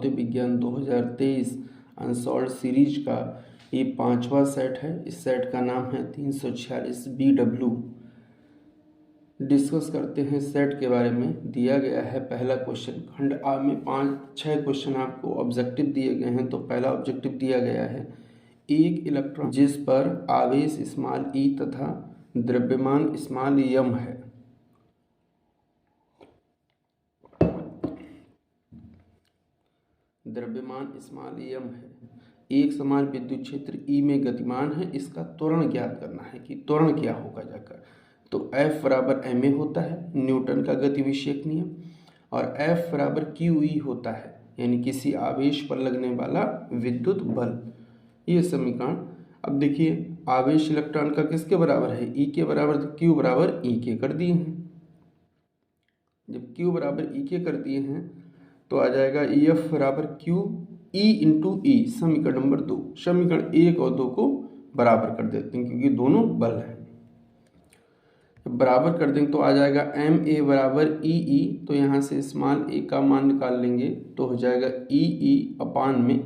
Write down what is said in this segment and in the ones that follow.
भौतिक विज्ञान 2023 unsolved series का ये 5वां सेट है। इस सेट का नाम है 346 BW। डिस्कस करते हैं सेट के बारे में। दिया गया है पहला क्वेश्चन, खंड आ में 5-6 क्वेश्चन आपको ऑब्जेक्टिव दिए गए हैं। तो पहला ऑब्जेक्टिव दिया गया है, एक इलेक्ट्रॉन जिस पर आवेश स्मॉल e तथा द्रव्यमान स्मॉल m है, द्रव्यमान स्मॉल m है, एक समान विद्युत क्षेत्र E में गतिमान है, इसका त्वरण ज्ञात करना है कि त्वरण क्या होगा जाकर। तो F बराबर ma होता है, न्यूटन का गति विषयक नियम, और F बराबर QE होता है, यानी किसी आवेश पर लगने वाला विद्युत बल। ये समीकरण। अब देखिए, आवेश इलेक्ट्रॉन का किसके बराबर है, E के बराबर, तो Q बराबर E के कर दिए हैं। जब Q बराबर E के कर दिए हैं तो आ जाएगा EF बराबर Q E इंटू E। समीकरण नंबर 2, समीकरण 1 और 2 को बराबर कर देते हैं क्योंकि दोनों बल हैं। बराबर कर देंगे तो आ जाएगा MA बराबर EE। तो यहाँ से स्मॉल a का मान निकाल लेंगे तो हो जाएगा EE अपान में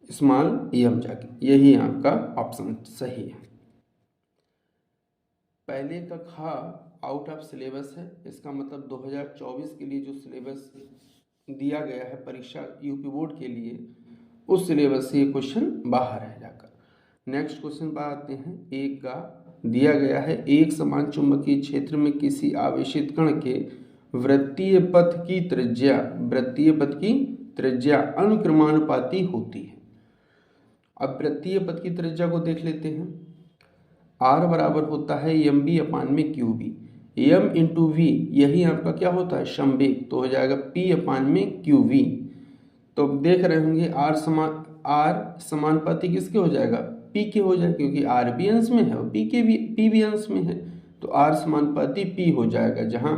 स्मॉल m जाके। यही आपका ऑप्शन सही है। पहले का खा आउट ऑफ सिलेबस है, इसका मतलब 2024 के लिए जो सिलेबस दिया गया है परीक्षा यूपी बोर्ड के लिए, उस सिलेबस से ये क्वेश्चन बाहर है जाकर। नेक्स्ट क्वेश्चन पर आते हैं। एक का दिया गया है, एक समान चुंबकीय क्षेत्र में किसी आवेशित कण के वृत्तीय पथ की त्रिज्या अनुक्रमानुपाती होती है। अब वृत्तीय पथ की त्रिज्या को देख लेते हैं। R बराबर होता है mb अपान में QB। m इंटू वी, यही आपका क्या होता है, संवेग, तो हो जाएगा P अपान में QV। तो देख रहे होंगे R समानुपाती किसके हो जाएगा, P के हो जाएगा, क्योंकि R भी अंश में है और P भी अंश में है। तो R समानुपाती P हो जाएगा, जहाँ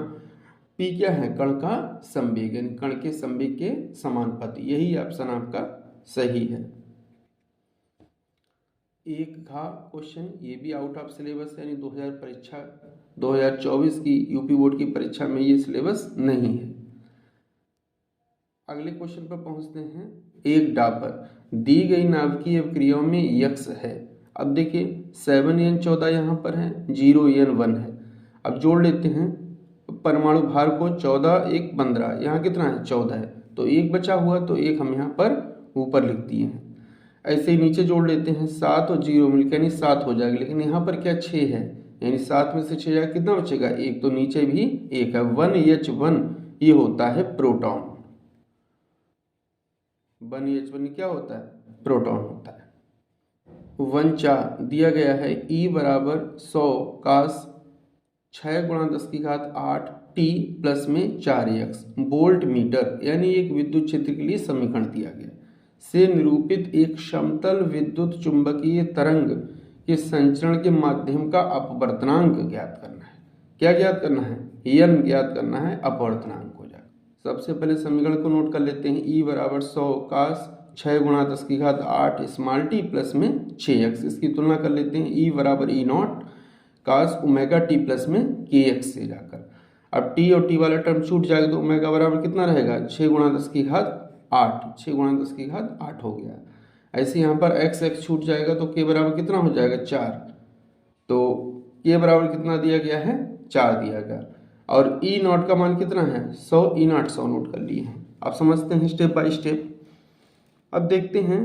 P क्या है, कण का संवेग, यानी कण के संवेग के समानुपाती। यही ऑप्शन आपका सही है। एक था क्वेश्चन, ये भी आउट ऑफ सिलेबस, यानी 2024 की यूपी बोर्ड की परीक्षा में ये सिलेबस नहीं है। अगले क्वेश्चन पर पहुंचते हैं। एक डापर दी गई नाभिकीय अवक्रियाओं में यक्स है। अब देखिए 7n14 यहाँ पर है, 0n1 है। अब जोड़ लेते हैं परमाणु भार को, 14 1 15, यहाँ कितना है, 14 है, तो एक बचा हुआ, तो एक हम यहाँ पर ऊपर लिख दिए हैं। ऐसे ही नीचे जोड़ लेते हैं, 7 और 0 मिलकर यानी 7 हो जाएगा, लेकिन यहाँ पर क्या 6 है, यानी 7 में से 6 जाएगा, कितना बचेगा, 1, तो नीचे भी 1 है। 1H1 ये होता है प्रोटॉन। 1H1 क्या होता है, प्रोटॉन होता है। 1/4 दिया गया है, E बराबर 100 कास 6 गुणा 10⁸ T प्लस में 4x वोल्ट मीटर, यानी एक विद्युत क्षेत्र के लिए समीकरण दिया गया से निरूपित एक समतल विद्युत चुंबकीय तरंग के संचरण के माध्यम का अपवर्तनांक ज्ञात करना है। क्या ज्ञात करना है, n ज्ञात करना है, अपवर्तनांक हो जाएगा। सबसे पहले समीकरण को नोट कर लेते हैं। E बराबर 100 कास 6 गुणा 10⁸ स्मॉल t प्लस में 6x। इसकी तुलना कर लेते हैं, E बराबर E0 cos omega t plus में kx से जाकर। अब t और t वाला टर्म छूट जाएगा तो ओमेगा बराबर कितना रहेगा, 6 गुणा 10⁸8, 6 गुणा 10⁸8 हो गया। ऐसे यहाँ पर x छूट जाएगा तो k बराबर कितना हो जाएगा, 4। तो k बराबर कितना दिया गया है, 4 दिया गया। और E0 का मान कितना है, 100, E0 100 नोट कर लिए हैं। अब समझते हैं स्टेप बाय स्टेप। अब देखते हैं,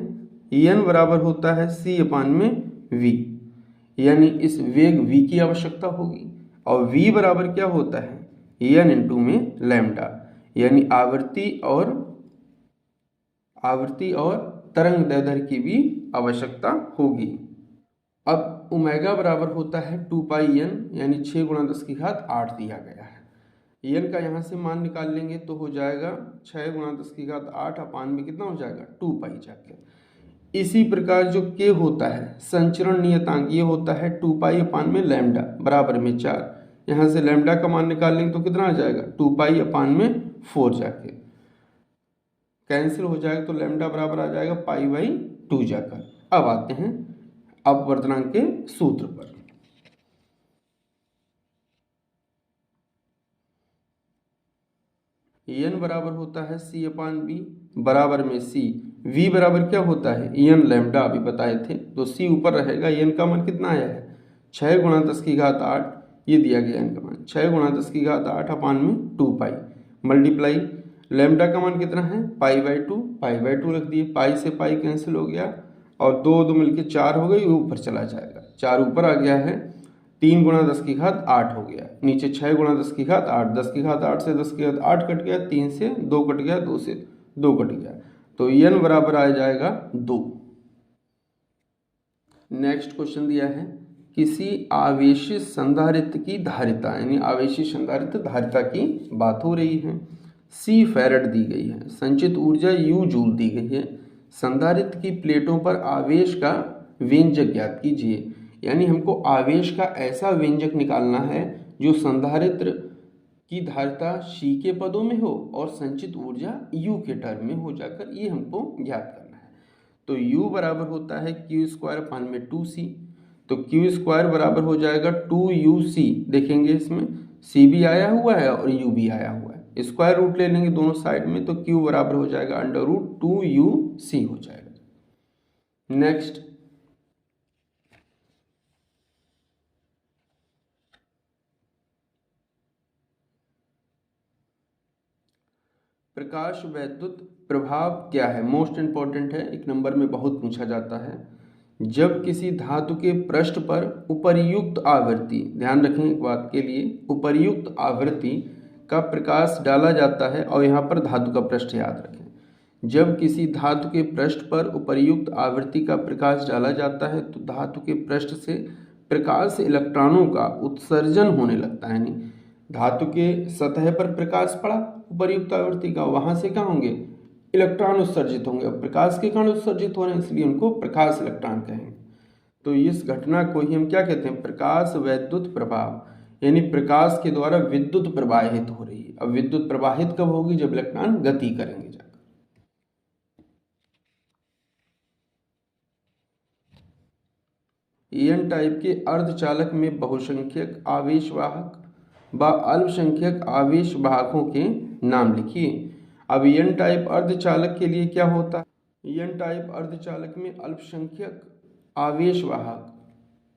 n बराबर होता है c अपान में v, यानी इस वेग v की आवश्यकता होगी। और v बराबर क्या होता है, n इंटू में लैम्डा, यानी आवृत्ति और तरंग दैर्ध्य की भी आवश्यकता होगी। अब ओमेगा बराबर होता है 2πn, यानी 6 गुणा 10⁸8 दिया गया है। n का यहाँ से मान निकाल लेंगे तो हो जाएगा 6 गुणा 10⁸8 अपान में कितना हो जाएगा, 2π जाके। इसी प्रकार जो k होता है संचरण नियतांक, ये होता है 2π अपान में लैम्डा बराबर में 4। यहाँ से लैम्डा का मान निकाल लेंगे तो कितना आ जाएगा, 2π अपान में 4 जाके कैंसिल हो जाएगा, तो लैम्डा बराबर आ जाएगा π/2 जाकर। अब आते हैं अपवर्तनांक के सूत्र पर। n बराबर होता है c अपान b, बराबर में सी, वी बराबर क्या होता है एन लैम्डा, अभी बताए थे, तो सी ऊपर रहेगा। एन का मान कितना आया है 6 गुणा 10 की घात 8, ये दिया गया एन का मान 6 गुणा 10 की घात 8 अपान में 2 पाई मल्टीप्लाई लैम्डा का मान कितना है पाई बाई टू रख दिए, पाई से पाई कैंसिल हो गया और दो दो मिलके 4 हो गई, ऊपर चला जाएगा, 4 ऊपर आ गया है, 3 गुणा 10 की घात 8 हो गया, नीचे 6 गुणा 10 की घात 8, 10 की घात 8 से 10 की घात 8 कट गया, 3 से 2 कट गया, 2 से 2 कट गया, तो n बराबर आ जाएगा 2। नेक्स्ट क्वेश्चन दिया है किसी आवेशित संधारित्र की धारिता, यानी आवेशित संधारित्र धारिता की बात हो रही है, सी फैरेड दी गई है, संचित ऊर्जा यू जूल दी गई है, संधारित्र की प्लेटों पर आवेश का व्यंजक ज्ञात कीजिए। यानी हमको आवेश का ऐसा व्यंजक निकालना है जो संधारित्र की धारिता सी के पदों में हो और संचित ऊर्जा यू के टर्म में हो जाकर, ये हमको ज्ञात करना है। तो u बराबर होता है क्यू स्क्वायर अपान में 2c, तो क्यू स्क्वायर बराबर हो जाएगा 2uc, देखेंगे इसमें c भी आया हुआ है और u भी आया हुआ है, स्क्वायर रूट ले लेंगे दोनों साइड में, तो q बराबर हो जाएगा अंडर रूट 2uc हो जाएगा। नेक्स्ट प्रकाश वैद्युत प्रभाव क्या है, मोस्ट इंपॉर्टेंट है, एक नंबर में बहुत पूछा जाता है। जब किसी धातु के पृष्ठ पर उपर्युक्त आवृत्ति, ध्यान रखें एक बात के लिए, उपर्युक्त आवृत्ति का प्रकाश डाला जाता है, और यहाँ पर धातु का पृष्ठ याद रखें, जब किसी धातु के पृष्ठ पर उपर्युक्त आवृत्ति का प्रकाश डाला जाता है तो धातु के पृष्ठ से प्रकाश इलेक्ट्रॉनों का उत्सर्जन होने लगता है। यानी धातु के सतह पर प्रकाश पड़ा उपर्युक्त आवृत्ति का, वहां से क्या होंगे इलेक्ट्रॉन उत्सर्जित होंगे, और प्रकाश के कारण उत्सर्जित हो रहे हैं इसलिए उनको प्रकाश इलेक्ट्रॉन कहेंगे। तो इस घटना को ही हम क्या कहते हैं प्रकाश वैद्युत प्रभाव, यानी प्रकाश के द्वारा विद्युत प्रवाहित हो रही है। अब विद्युत प्रवाहित कब होगी जब इलेक्ट्रॉन गति करेंगे जाकर। एन टाइप के अर्धचालक में बहुसंख्यक आवेशवाहक व अल्पसंख्यक आवेशवाहकों के नाम लिखिए। अब एन टाइप अर्धचालक के लिए क्या होता है, एन टाइप अर्धचालक में अल्पसंख्यक आवेशवाहक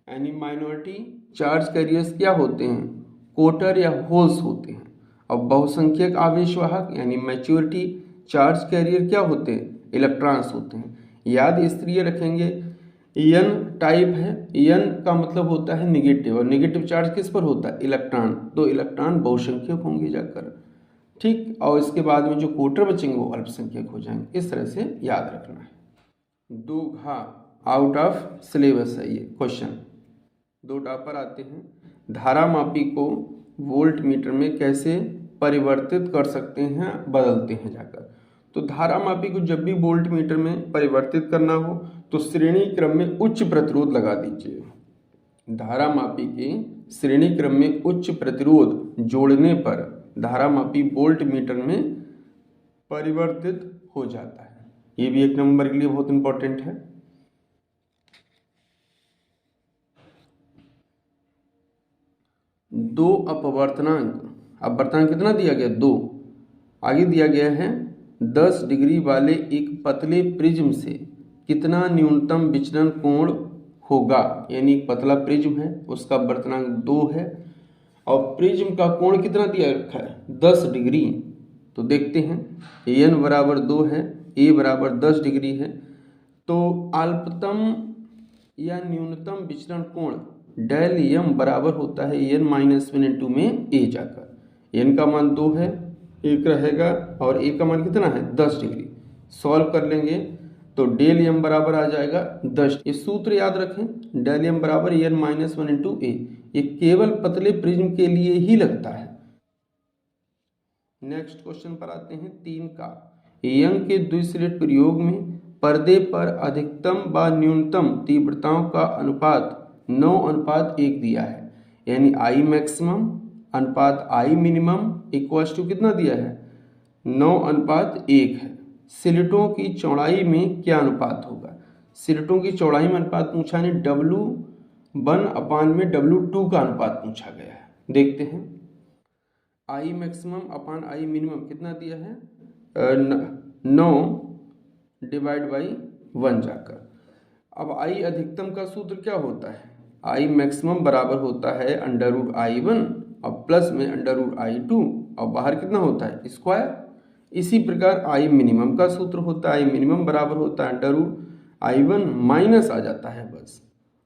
यानी माइनॉरिटी चार्ज कैरियर्स क्या होते हैं कोटर या होल्स होते हैं, और बहुसंख्यक आवेशवाहक यानी मैच्योरिटी चार्ज कैरियर क्या होते हैं इलेक्ट्रॉन्स होते हैं। याद इसलिए रखेंगे एन टाइप है, एन का मतलब होता है निगेटिव, और निगेटिव चार्ज किस पर होता है इलेक्ट्रॉन, तो इलेक्ट्रॉन बहुसंख्यक होंगे जाकर, ठीक, और इसके बाद में जो कोटर बचेंगे वो अल्पसंख्यक हो जाएंगे। इस तरह से याद रखना है। 2 घा आउट ऑफ सिलेबस है ये क्वेश्चन, 2 टॉपर आते हैं। धारा मापी को वोल्ट मीटर में कैसे परिवर्तित कर सकते हैं बदलते हैं जाकर। तो धारा मापी को जब भी वोल्ट मीटर में परिवर्तित करना हो तो श्रेणी क्रम में उच्च प्रतिरोध लगा दीजिए। धारा मापी के श्रेणी क्रम में उच्च प्रतिरोध जोड़ने पर धारा मापी वोल्ट मीटर में परिवर्तित हो जाता है। ये भी एक नंबर के लिए बहुत इंपॉर्टेंट है। दो अपवर्तनांक, अपवर्तनांक कितना दिया गया 2, आगे दिया गया है 10 डिग्री वाले एक पतले प्रिज्म से कितना न्यूनतम विचलन कोण होगा, यानी एक पतला प्रिज्म है उसका अपवर्तनांक 2 है और प्रिज्म का कोण कितना दिया रखा है 10 डिग्री। तो देखते हैं n बराबर 2 है, a बराबर 10 डिग्री है, तो अल्पतम या न्यूनतम विचलन कोण डेल m बराबर होता है n-1 इंटू में a जाकर। n का मान 2 है, एक रहेगा और a का मान कितना है 10 डिग्री। सॉल्व कर लेंगे तो डेल m बराबर आ जाएगा 10। ये सूत्र याद रखें डेल m बराबर n-1 इंटू a, ये केवल पतले प्रिज्म के लिए ही लगता है। नेक्स्ट क्वेश्चन पर आते हैं 3 का। यंग के द्विस्लेट प्रयोग में पर्दे पर अधिकतम व न्यूनतम तीव्रताओं का अनुपात 9:1 दिया है, यानी I मैक्सिमम अनुपात I मिनिमम इक्वल्स टू कितना दिया है 9:1 है। स्लिटों की चौड़ाई में क्या अनुपात होगा, स्लिटों की चौड़ाई में अनुपात पूछा नहीं, W1 अपान में W2 का अनुपात पूछा गया है। देखते हैं I maximum upon I minimum कितना दिया है 9 डिवाइड बाई 1 जाकर। अब आई अधिकतम का सूत्र क्या होता है, आई मैक्सिमम बराबर होता है अंडर रूट I1 और प्लस में अंडर रूट I2 और बाहर कितना होता है स्क्वायर। इसी प्रकार आई मिनिमम का सूत्र होता है, आई मिनिमम बराबर होता है अंडर रूट I1 माइनस आ जाता है बस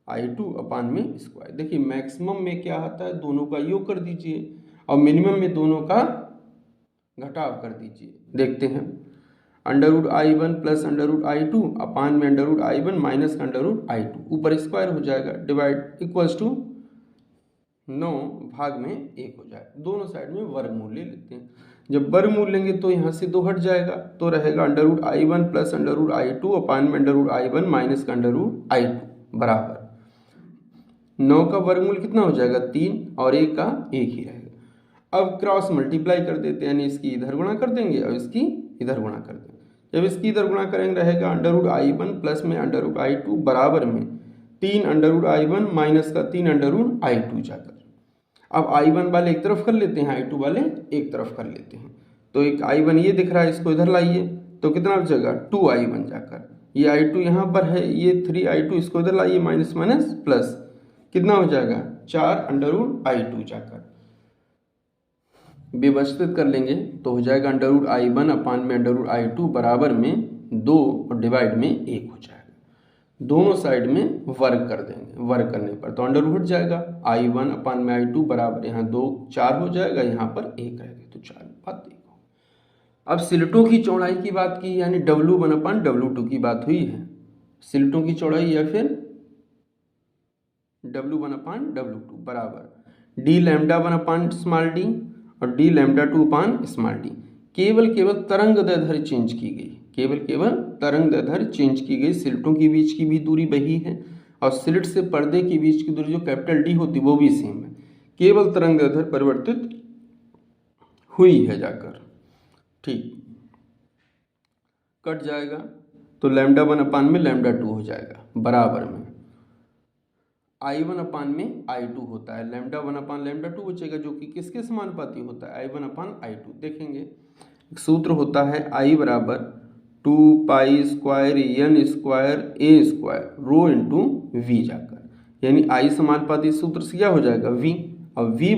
I2 अपान में स्क्वायर। देखिए मैक्सिमम में क्या आता है, दोनों का योग कर दीजिए और मिनिमम में दोनों का घटाव कर दीजिए। देखते हैं under root I1 plus under root I2 upon में under root I1 minus under root I2, ऊपर स्क्वायर हो जाएगा, डिवाइड इक्वल्स टू 9 भाग में 1 हो जाएगा। दोनों साइड में वर्गमूल ले लेते हैं। जब वर्गमूल लेंगे तो यहाँ से 2 हट जाएगा, तो रहेगा under root I1 plus under root I2 upon में under root I1 minus under root I2 बराबर 9 का वर्गमूल कितना हो जाएगा 3 और 1 का 1 ही रहेगा। अब क्रॉस मल्टीप्लाई कर देते हैं, यानी इसकी इधर गुणा कर देंगे और इसकी इधर गुणा कर देंगे। जब इसकी इधर गुणा करेंगे रहेगा अंडर रूट I1 प्लस में अंडर रूट I2 बराबर में 3 अंडर रूट I1 माइनस का 3 अंडर रूट I2 जाकर। अब I1 वाले एक तरफ कर लेते हैं, I2 वाले एक तरफ कर लेते हैं। तो एक I1 ये दिख रहा है, इसको इधर लाइए तो कितना बचेगा 2I1 जाकर। ये I2 यहाँ पर है, ये 3I2 इसको इधर लाइए, माइनस माइनस प्लस कितना हो जाएगा 4 अंडर रूट I2 जाकर। व्यवस्थित कर लेंगे तो हो जाएगा अंडर रूट I1 अपान में अंडर रूट I2 बराबर में 2 और डिवाइड में 1 हो जाएगा। दोनों साइड में वर्ग कर देंगे, वर्ग करने पर तो अंडर रूट हट जाएगा, I1 अपान में I2 बराबर यहाँ 2 4 हो जाएगा, यहाँ पर 1 रहेगा, तो 4 बात देखो। अब स्लिटों की चौड़ाई की बात की, यानी W1 अपान W2 की बात हुई है। स्लिटों की चौड़ाई या फिर W1 अपान W2 बराबर d लैम्डा 1 अपान स्मॉल d और d लैम्डा 2 अपान स्मॉल d। केवल तरंग दैर्ध्य चेंज की गई, केवल तरंग दैर्ध्य चेंज की गई। स्लिटों के बीच की भी दूरी वही है और स्लिट से पर्दे के बीच की दूरी जो कैपिटल D होती है वो भी सेम है, केवल तरंग दैर्ध्य परिवर्तित हुई है जाकर। ठीक, कट जाएगा तो लैम्डा 1 अपान में लैम्डा 2 हो जाएगा बराबर में I1 अपान में I2 होता है, लैम्डा 1 अपान लैम्डा 2 बचेगा जो कि किसके समानुपाती होता है I1 अपान I2। देखेंगे एक सूत्र होता है I बराबर 2 pi square n square a square rho into v जाकर, यानी I समानुपाती सूत्र से क्या हो जाएगा V, और V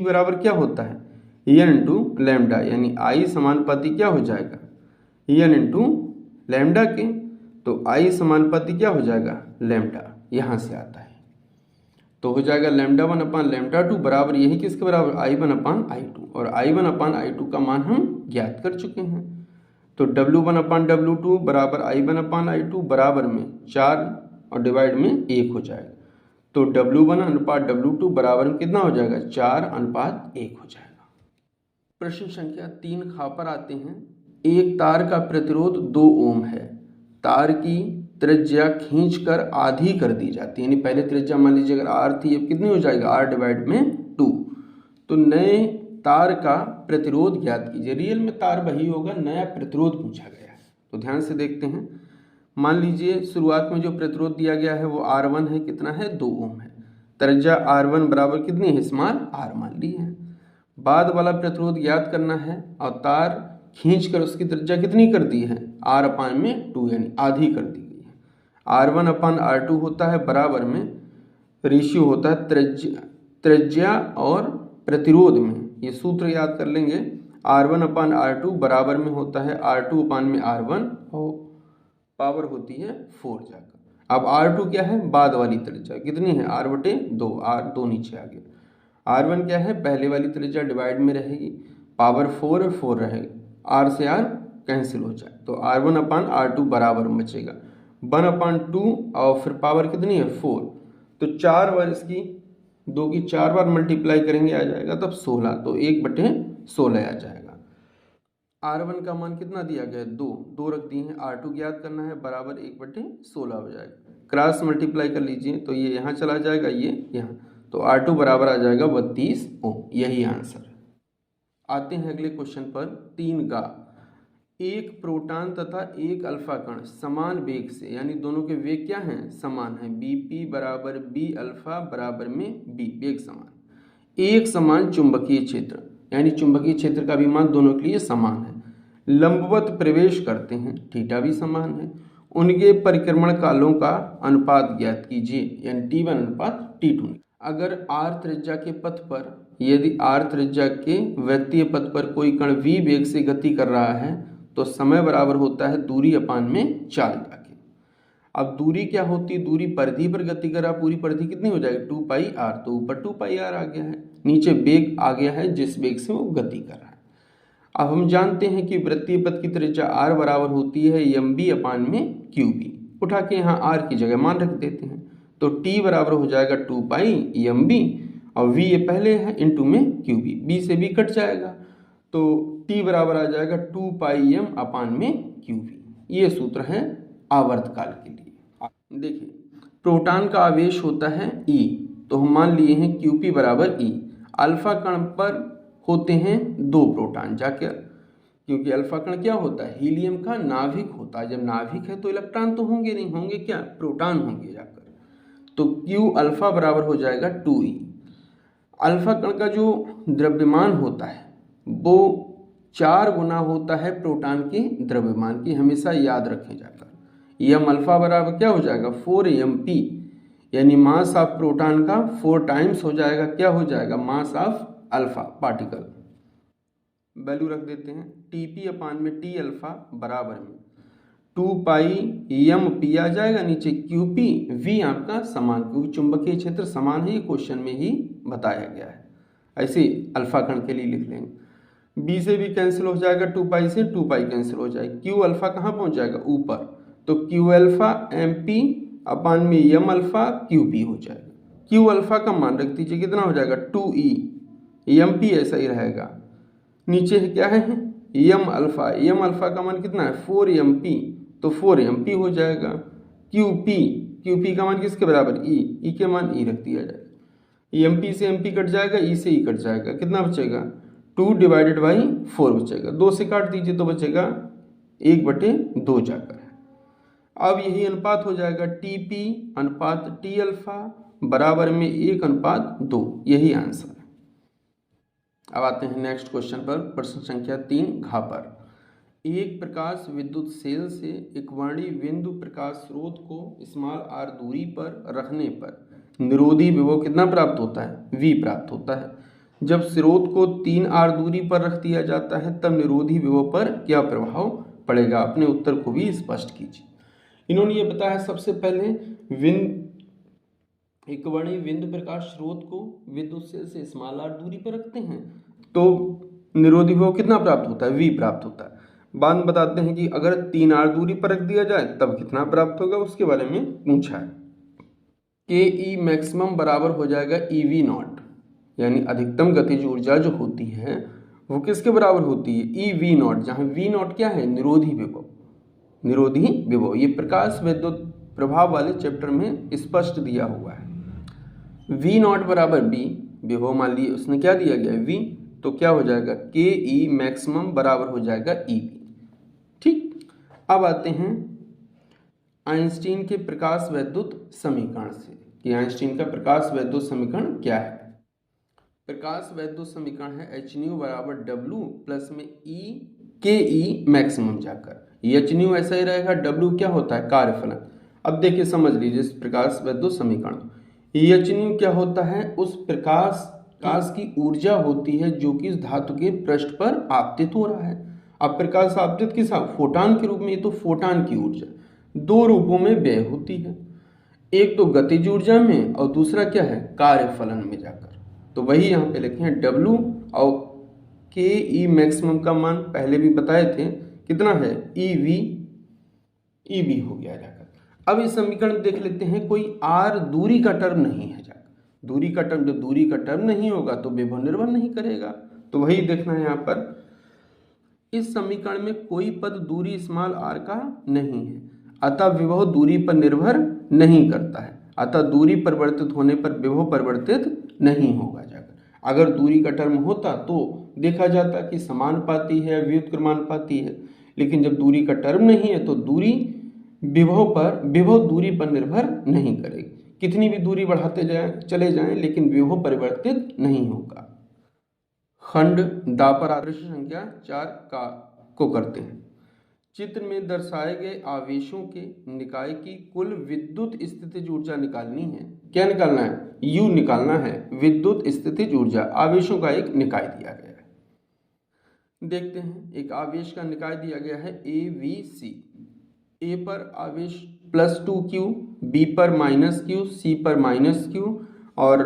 बराबर क्या होता है n इंटू लैम्डा, यानी I समानुपाती क्या हो जाएगा n इंटू लैम्डा के, तो I समानुपाती क्या हो जाएगा लैम्डा, यहाँ से आता है तो हो जाएगा लैम्डा 1 अपान लैम्डा 2 बराबर यही किसके बराबर I1 अपान I2, और I1 अपान I2 का मान हम ज्ञात कर चुके हैं। तो W1 अपान W2 बराबर I1 अपान I2 बराबर में 4 और डिवाइड में 1 हो जाएगा, तो W1 अनुपात W2 बराबर में कितना हो जाएगा 4 अनुपात 1 हो जाएगा। प्रश्न संख्या 3 खा पर आते हैं। एक तार का प्रतिरोध 2 ओम है, तार की त्रिज्या खींचकर आधी कर दी जाती है, यानी पहले त्रिज्या मान लीजिए अगर R थी, अब कितनी हो जाएगा R डिवाइड में 2। तो नए तार का प्रतिरोध ज्ञात कीजिए। रियल में तार वही होगा, नया प्रतिरोध पूछा गया है, तो ध्यान से देखते हैं। मान लीजिए शुरुआत में जो प्रतिरोध दिया गया है वो R1 है, कितना है 2 ओम है, त्रिज्या R1 बराबर कितनी है स्मॉल r मान ली है। बाद वाला प्रतिरोध ज्ञात करना है और तार खींचकर उसकी त्रिज्या कितनी कर दी है R अपान में 2, यानी आधी कर दी गई है। R1 अपान R2 होता है बराबर में रेशियो होता है त्रिज्या और प्रतिरोध में, ये सूत्र याद कर लेंगे। R1 अपान R2 बराबर में होता है R2 अपान में R1 और पावर होती है 4 जाकर। अब R2 क्या है बाद वाली त्रिज्या कितनी है R/2, R 2 नीचे आ गया। R1 क्या है पहले वाली त्रिज्या डिवाइड में रहेगी, पावर 4 रहेगी, R से R कैंसिल हो जाए, तो R1 अपान R2 बराबर में बचेगा 1/2 और फिर पावर कितनी है 4, तो 4 बार इसकी 2 की 4 बार मल्टीप्लाई करेंगे आ जाएगा तब 16, तो 1/16 आ जाएगा। R1 का मान कितना दिया गया है 2 रख दिए हैं, R2 ज्ञात करना है बराबर 1/16 हो जाएगा। क्रॉस मल्टीप्लाई कर लीजिए तो ये यहाँ चला जाएगा, ये यहाँ, तो R2 बराबर आ जाएगा 32 ओम, यही आंसर। आते हैं अगले क्वेश्चन पर 3 का। एक प्रोटॉन तथा एक अल्फा कण समान वेग से, यानी दोनों के वेग क्या हैं समान है, Bp बराबर B अल्फा बराबर में B, वेग समान। एक समान चुंबकीय क्षेत्र, यानी चुंबकीय क्षेत्र का भी मान दोनों के लिए समान है, लंबवत प्रवेश करते हैं, थीटा भी समान है, उनके परिक्रमण कालों का अनुपात ज्ञात कीजिए, यानी T1 अनुपात T2। अगर r त्रिज्या के पथ पर, यदि r त्रिज्या के वृत्तीय पथ पर कोई कण v वेग से गति कर रहा है तो समय बराबर होता है दूरी अपान में चाल जाके। अब दूरी क्या होती है, दूरी परिधि पर गति कर रहा, पूरी परिधि कितनी हो जाएगी 2πr, तो ऊपर 2πr आ गया है, नीचे वेग आ गया है जिस वेग से वो गति कर रहा है। अब हम जानते हैं कि वृत्तीय पथ की त्रिज्या r बराबर होती है mb अपान में qb। उठा के यहाँ r की जगह मान रख देते हैं, तो t बराबर हो जाएगा 2πmb और v ये पहले है इंटू में qb, b से b कट जाएगा तो t बराबर आ जाएगा 2πm अपान में qb। ये सूत्र है आवर्तकाल के लिए। देखिए प्रोटॉन का आवेश होता है e, तो हम मान लिए हैं qp बराबर e। अल्फा कण पर होते हैं 2 प्रोटॉन जाकर, क्योंकि अल्फा कण क्या होता है, हीलियम का नाभिक होता है। जब नाभिक है तो इलेक्ट्रॉन तो होंगे नहीं, होंगे क्या, प्रोटॉन होंगे जाकर, तो Q अल्फा बराबर हो जाएगा 2e। अल्फा कण का जो द्रव्यमान होता है वो 4 गुना होता है प्रोटॉन के द्रव्यमान की, हमेशा याद रखें जाकर। m अल्फा बराबर क्या हो जाएगा 4mp, यानी मास ऑफ प्रोटॉन का 4 टाइम्स हो जाएगा, क्या हो जाएगा, mass of alpha particle. Value रख देते हैं, Tp अपान में T अल्फा बराबर में 2πmp आ जाएगा, नीचे Qp, V आपका समान, क्योंकि चुंबकीय क्षेत्र समान है, ये क्वेश्चन में ही बताया गया है। ऐसे अल्फा कण के लिए लिख लेंगे, B से भी कैंसिल हो जाएगा, 2π से 2π कैंसिल हो जाएगा, Q अल्फा कहाँ पहुँच जाएगा ऊपर, तो Q अल्फा mp अपान में m अल्फा Qp हो जाएगा। Q अल्फा का मान रख दीजिए, कितना हो जाएगा 2e, mp ऐसा ही रहेगा, नीचे क्या है m अल्फा का मान कितना है 4mp, तो 4mp हो जाएगा। Qp का मान किसके बराबर e के मान e रख दिया जाएगा, mp से mp कट जाएगा, e से e कट जाएगा, कितना बचेगा 2/4 बचेगा, 2 से काट दीजिए तो बचेगा 1/2 जाकर। अब यही अनुपात हो जाएगा Tp अनुपात T अल्फा बराबर में 1/2, यही आंसर है। अब आते हैं नेक्स्ट क्वेश्चन पर, प्रश्न संख्या 3 घ पर। एक प्रकाश विद्युत सेल से एक वर्णीय बिंदु प्रकाश स्रोत को r दूरी पर रखने पर निरोधी विभव कितना प्राप्त होता है, V प्राप्त होता है। जब स्रोत को 3r दूरी पर रख दिया जाता है तब निरोधी विभव पर क्या प्रभाव पड़ेगा, अपने उत्तर को भी स्पष्ट कीजिए। इन्होंने ये बताया सबसे पहले एक वर्णीय बिंदु प्रकाश स्रोत को विद्युत सेल से r दूरी पर रखते हैं तो निरोधी विभव कितना प्राप्त होता है, V प्राप्त होता है। बाद में बताते हैं कि अगर 3r दूरी पर रख दिया जाए तब कितना प्राप्त होगा, उसके बारे में पूछा है। Ke मैक्सिमम बराबर हो जाएगा EV नॉट, यानी अधिकतम गतिज ऊर्जा जो होती है वो किसके बराबर होती है, EV नॉट, जहाँ V नॉट क्या है, निरोधी विभव। निरोधी विभव ये प्रकाश विद्युत प्रभाव वाले चैप्टर में स्पष्ट दिया हुआ है। V नॉट बराबर B, विभव मान लिए उसने क्या दिया गया है V, तो क्या हो जाएगा Ke मैक्सिमम बराबर हो जाएगा EV। ठीक, अब आते हैं आइंस्टीन के प्रकाश वैद्युत समीकरण से कि आइंस्टीन का प्रकाश वैद्युत समीकरण क्या है। प्रकाश वैद्युत समीकरण है hν बराबर W प्लस में E Ke मैक्सिमम जाकर, hν ऐसा ही रहेगा, W क्या होता है कार्यफलन। अब देखिए समझ लीजिए इस प्रकाश वैद्युत समीकरण, hν क्या होता है, उस प्रकाश की ऊर्जा होती है जो कि इस धातु के पृष्ठ पर आपतित हो रहा है। अब प्रकाश आपतित किस फोटान के रूप में, ये तो फोटान की ऊर्जा 2 रूपों में व्यय होती है, एक तो गतिज ऊर्जा में और दूसरा क्या है कार्यफलन में जाकर। तो वही यहाँ पे लिखे हैं W और Ke मैक्सिमम का मान पहले भी बताए थे कितना है EV हो गया जाकर। अब इस समीकरण देख लेते हैं, कोई r दूरी का टर्म नहीं है जाकर, दूरी का टर्म, जब दूरी का टर्म नहीं होगा तो विभव निर्भर नहीं करेगा, तो वही देखना है यहाँ पर। इस समीकरण में कोई पद दूरी r का नहीं है, अतः विभव दूरी पर निर्भर नहीं करता है, अतः दूरी परिवर्तित होने पर विभव परिवर्तित नहीं होगा जाकर। अगर दूरी का टर्म होता तो देखा जाता कि समानुपाती है, व्युत्क्रमानुपाती है, लेकिन जब दूरी का टर्म नहीं है तो दूरी विभव दूरी पर निर्भर नहीं करेगी, कितनी भी दूरी बढ़ाते चले जाएं लेकिन विभव परिवर्तित नहीं होगा। खंड दा पर प्रश्न संख्या 4 का को करते हैं। चित्र में दर्शाए गए आवेशों के निकाय की कुल विद्युत स्थितिज ऊर्जा निकालनी है। क्या निकालना है? U निकालना है, विद्युत स्थितिज ऊर्जा। आवेशों का एक निकाय दिया गया है। देखते हैं, एक आवेश का निकाय दिया गया है AVC। A पर आवेश +2Q, B पर -Q, C पर -Q, और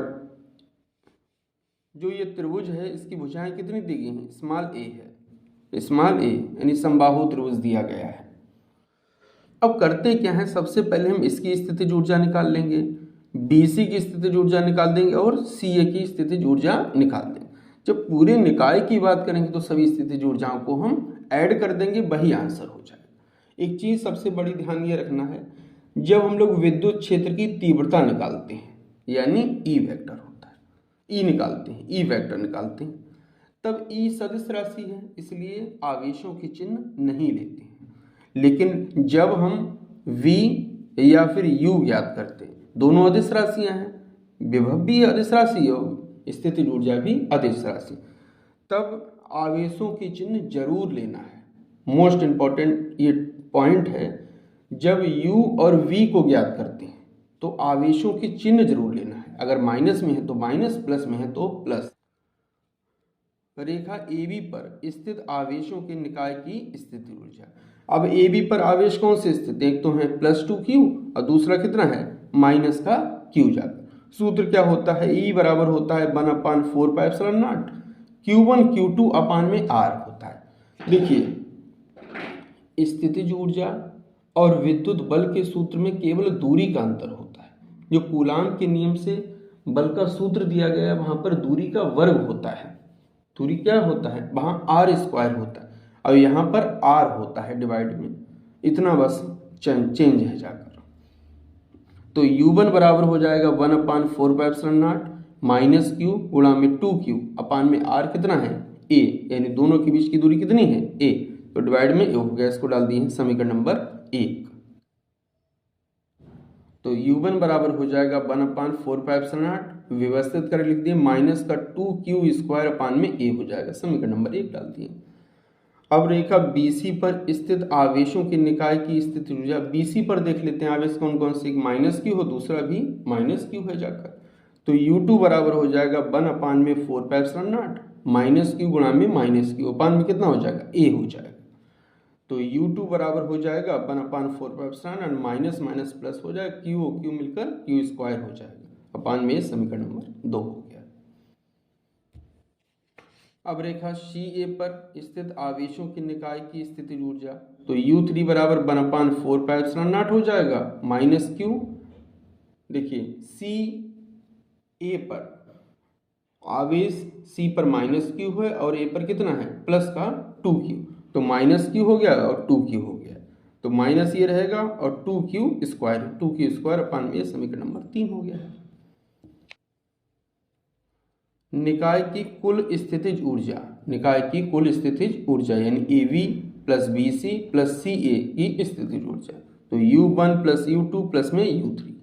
जो ये त्रिभुज है इसकी भुजाएं कितनी दी गई हैं? स्मॉल a है, स्मॉल a यानी समबाहु त्रिभुज दिया गया है। अब करते क्या है, सबसे पहले हम इसकी स्थितिज ऊर्जा निकाल लेंगे, BC की स्थितिज ऊर्जा निकाल देंगे और CA की स्थितिज ऊर्जा निकाल देंगे। जब पूरे निकाय की बात करेंगे तो सभी स्थितिज ऊर्जाओं को हम ऐड कर देंगे, वही आंसर हो जाएगा। एक चीज सबसे बड़ी ध्यान ये रखना है, जब हम लोग विद्युत क्षेत्र की तीव्रता निकालते हैं यानी E वेक्टर होता है, E निकालते हैं, E वेक्टर निकालते हैं, तब E सदिश राशि है इसलिए आवेशों के चिन्ह नहीं लेते हैं। लेकिन जब हम V या फिर U ज्ञात करते हैं, दोनों अदिश राशियां हैं, विभव भी अदिश राशि और स्थितिज ऊर्जा भी अदिश राशि, तब आवेशों के चिन्ह जरूर लेना है। मोस्ट इंपॉर्टेंट ये पॉइंट है, जब U और V को ज्ञात करते हैं तो आवेशों के चिन्ह जरूर लेना है। अगर माइनस में है तो माइनस, प्लस में है तो प्लस। रेखा AB पर स्थित आवेशों के निकाय की स्थिति ऊर्जा। अब AB पर आवेश कौन से स्थित? एक तो है +2Q और दूसरा कितना है? माइनस का Q जाकर। सूत्र क्या होता है? E बराबर होता है 1/4πε0 Q1 Q2 अपान में R होता है। देखिए, स्थितिज ऊर्जा और विद्युत बल के सूत्र में केवल दूरी का अंतर होता है। जो कूलाम के नियम से बल का सूत्र दिया गया है वहां पर दूरी का वर्ग होता है। दूरी क्या होता है? वहां r² होता है और यहाँ पर r होता है डिवाइड में, इतना बस चेंज है जाकर। तो U1 बराबर हो जाएगा 1/4πε0 -Q गुणा में 2Q अपान में R कितना है? A, यानी दोनों के बीच की दूरी कितनी है? A, तो डिवाइड में A हो गया। इसको डाल दिए हैं समीकरण नंबर 1। तो U1 बराबर हो जाएगा 1/4πε0, व्यवस्थित कर लिख दिए, माइनस का 2Q² अपान में A हो जाएगा। समीकरण नंबर 1 डाल दिए। अब रेखा BC पर स्थित आवेशों के निकाय की स्थिति ऊर्जा। BC पर देख लेते हैं आवेश कौन कौन से, -Q हो, दूसरा भी -Q है जाकर। तो U2 बराबर हो जाएगा 1/4πε0 -Q गुणा में -Q अपान में कितना हो जाएगा? A हो जाएगा। तो U2 बराबर हो जाएगा 1/4πε0 माइनस माइनस प्लस हो जाएगा, Q मिलकर Q² हो जाएगा अपान में। समीकरण नंबर 2 हो गया। अब रेखा CA पर स्थित आवेशों के निकाय की स्थितिज ऊर्जा। तो U3 बराबर 1/4πε0 हो जाएगा -Q। देखिए CA पर आवेश C पर -Q है और A पर कितना है? प्लस का 2Q, तो -Q हो गया और 2Q हो गया, तो माइनस ये रहेगा और 2Q² अपान में समीकरण नंबर 3 हो गया। निकाय की कुल स्थितिज ऊर्जा, निकाय की कुल स्थितिज ऊर्जा यानी AV + BC + CA की स्थितिज ऊर्जा। तो U1 + U2 प्लस में U3,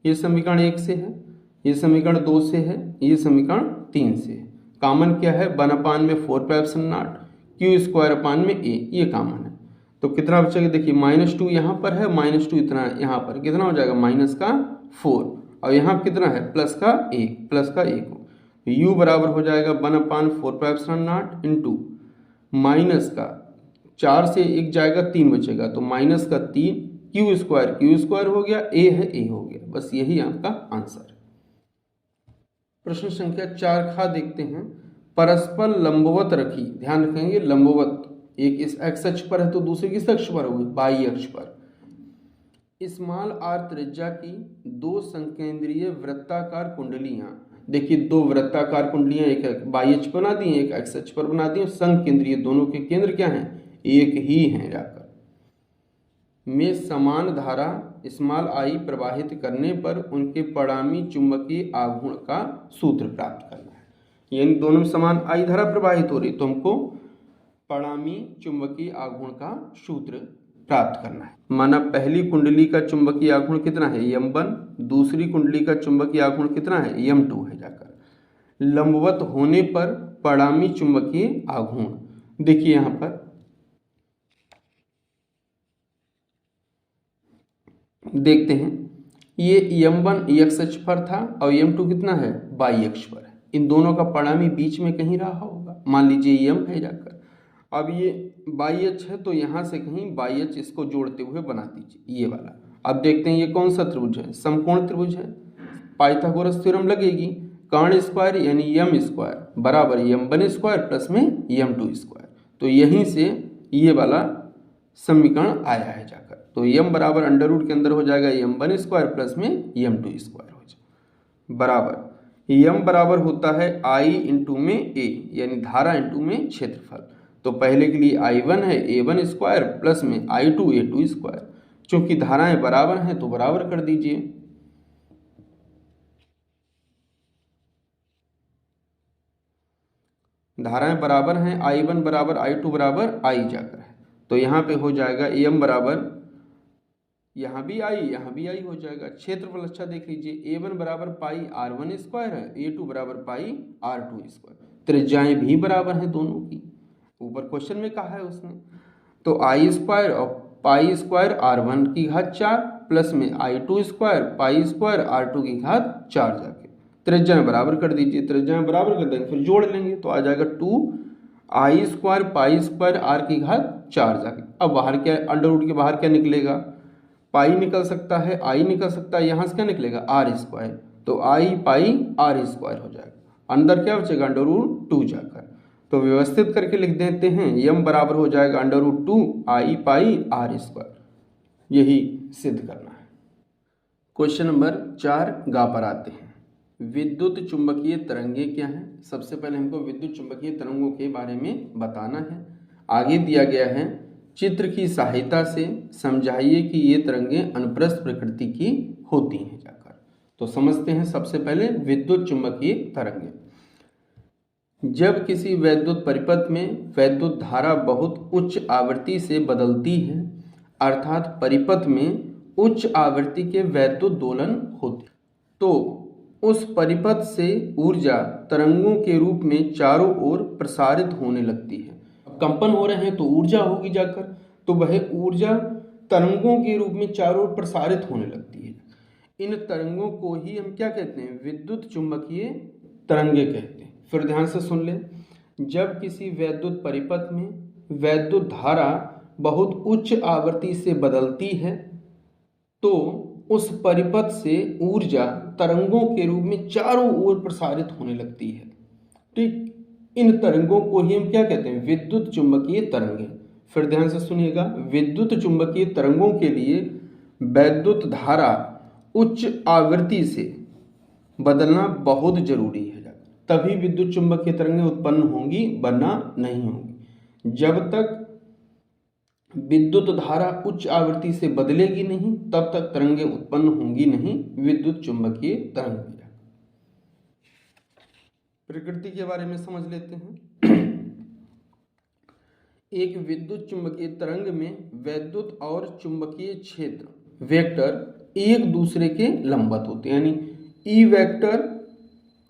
ये समीकरण 1 से है, ये समीकरण 2 से है, ये समीकरण 3 से है। कॉमन क्या है? 1/4πε0 Q² अपान में A, ये कॉमन है। तो कितना बचेगा? देखिए -2 यहाँ पर है, -2 इतना यहाँ पर, कितना हो जाएगा? -4, और यहाँ कितना है? प्लस का 1 हो। U बराबर हो जाएगा 1/4πε0 इंटू माइनस का 4 से 1 जाएगा, 3 बचेगा, तो -3 Q² हो गया, A है, A हो गया। बस यही आपका आंसर है। प्रश्न संख्या 4 खा देखते हैं। परस्पर लंबवत रखी, ध्यान रखेंगे लंबवत, एक इस x अक्ष पर है तो दूसरी किस अक्ष पर होगी? बाई अक्ष पर। स्मॉल r त्रिज्या की 2 संकेंद्रीय वृत्ताकार कुंडलियां। देखिए 2 वृत्ताकार कुंडलियां, एक बाई अक्ष बना दी है, एक x अक्ष पर बना दी है, संकेंद्रीय, दोनों के केंद्र क्या हैं? एक ही हैं जाकर। में समान धारा स्मॉल I प्रवाहित करने पर उनके परिणामी चुंबकीय आघूर्ण का सूत्र प्राप्त करना है। यानी दोनों में समान I धारा प्रवाहित हो रही, तो हमको परिणामी चुंबकीय आघूर्ण का सूत्र प्राप्त करना है। माना पहली कुंडली का चुंबकीय आघूर्ण कितना है? M1, दूसरी कुंडली का चुंबकीय आघूर्ण कितना है? M2 है जाकर। लंबवत होने पर परिणामी चुंबकीय आघूर्ण, देखिए यहाँ पर देखते हैं, ये m1 x अक्ष पर था और m2 कितना है, y अक्ष पर है। इन दोनों का परिणामी बीच में कहीं रहा होगा, मान लीजिए m है जाकर। अब ये y अक्ष है तो यहाँ से कहीं y अक्ष इसको जोड़ते हुए बना दीजिए, ये वाला। अब देखते हैं ये कौन सा त्रिभुज है, समकोण त्रिभुज है। पाइथागोरस थ्योरम लगेगी, कर्ण स्क्वायर यानी m स्क्वायर बराबर m1 स्क्वायर प्लस में m2 स्क्वायर। तो यहीं से ये वाला समीकरण आया है जाकर। तो m बराबर अंडर रूट के अंदर हो जाएगा m1 स्क्वायर प्लस में m2 स्क्वायर हो जाए बराबर m बराबर होता है I इंटू में a यानी धारा इंटू में क्षेत्रफल। तो पहले के लिए I1 है a1 स्क्वायर प्लस में I2 a2 स्क्वायर। चूंकि धाराएं बराबर हैं तो बराबर कर दीजिए। धाराएं बराबर हैं, I1 बराबर I2 बराबर I जाकर है। तो यहाँ पे हो जाएगा m बराबर, यहाँ भी I हो जाएगा। क्षेत्रफल अच्छा देख लीजिए, a1 बराबर पाई r1 स्क्वायर है, a2 बराबर पाई r2 स्क्वायर। त्रिज्याएं भी बराबर हैं दोनों की, ऊपर क्वेश्चन में कहा है उसने। तो I स्क्वायर और पाई स्क्वायर r1 की घात 4 प्लस में I2 square pi square r2 की घात 4 जाके त्रिज्याएं बराबर कर दीजिए। त्रिज्याएं बराबर कर देंगे फिर जोड़ लेंगे तो आ जाएगा 2I square pi square r की घात 4 जाके। अब बाहर क्या, अंडर रूट के बाहर क्या निकलेगा, पाई निकल सकता है, आई निकल सकता है, यहाँ से क्या निकलेगा r स्क्वायर। तो I पाई r स्क्वायर हो जाएगा, अंदर क्या बचेगा अंडर रूट 2 जाकर। तो व्यवस्थित करके लिख देते हैं, m बराबर हो जाएगा under root 2 I pi r square. यही सिद्ध करना है। क्वेश्चन नंबर 4 गा पर आते हैं। विद्युत चुंबकीय तरंगे क्या हैं। सबसे पहले हमको विद्युत चुंबकीय तरंगों के बारे में बताना है। आगे दिया गया है, चित्र की सहायता से समझाइए कि ये तरंगे अनुप्रस्थ प्रकृति की होती हैं जाकर। तो समझते हैं सबसे पहले विद्युत चुंबकीय तरंगे। जब किसी वैद्युत परिपथ में वैद्युत धारा बहुत उच्च आवृत्ति से बदलती है, अर्थात परिपथ में उच्च आवृत्ति के वैद्युत दोलन होते, तो उस परिपथ से ऊर्जा तरंगों के रूप में चारों ओर प्रसारित होने लगती है। कंपन हो रहे हैं तो ऊर्जा होगी जाकर, तो वह ऊर्जा तरंगों के रूप में चारों ओर प्रसारित होने लगती है। इन तरंगों को ही हम क्या कहते हैं, विद्युत चुंबकीय तरंगे कहते हैं। फिर ध्यान से सुन लें, जब किसी वैद्युत परिपथ में वैद्युत धारा बहुत उच्च आवृत्ति से बदलती है, तो उस परिपथ से ऊर्जा तरंगों के रूप में चारों ओर प्रसारित होने लगती है। ठीक, इन तरंगों को ही हम क्या कहते हैं, विद्युत चुंबकीय तरंगे। फिर ध्यान से सुनिएगा, विद्युत चुंबकीय तरंगों के लिए वैद्युत धारा उच्च आवृत्ति से बदलना बहुत जरूरी है, तभी विद्युत चुंबकीय तरंगें उत्पन्न होंगी, वरना नहीं होंगी। जब तक विद्युत धारा उच्च आवृत्ति से बदलेगी नहीं, तब तक तरंगें उत्पन्न होंगी नहीं, विद्युत चुंबकीय तरंग। प्रकृति के बारे में समझ लेते हैं। एक विद्युत चुंबकीय तरंग में वैद्युत और चुंबकीय क्षेत्र वेक्टर एक दूसरे के लंबवत होते हैं, यानी E वेक्टर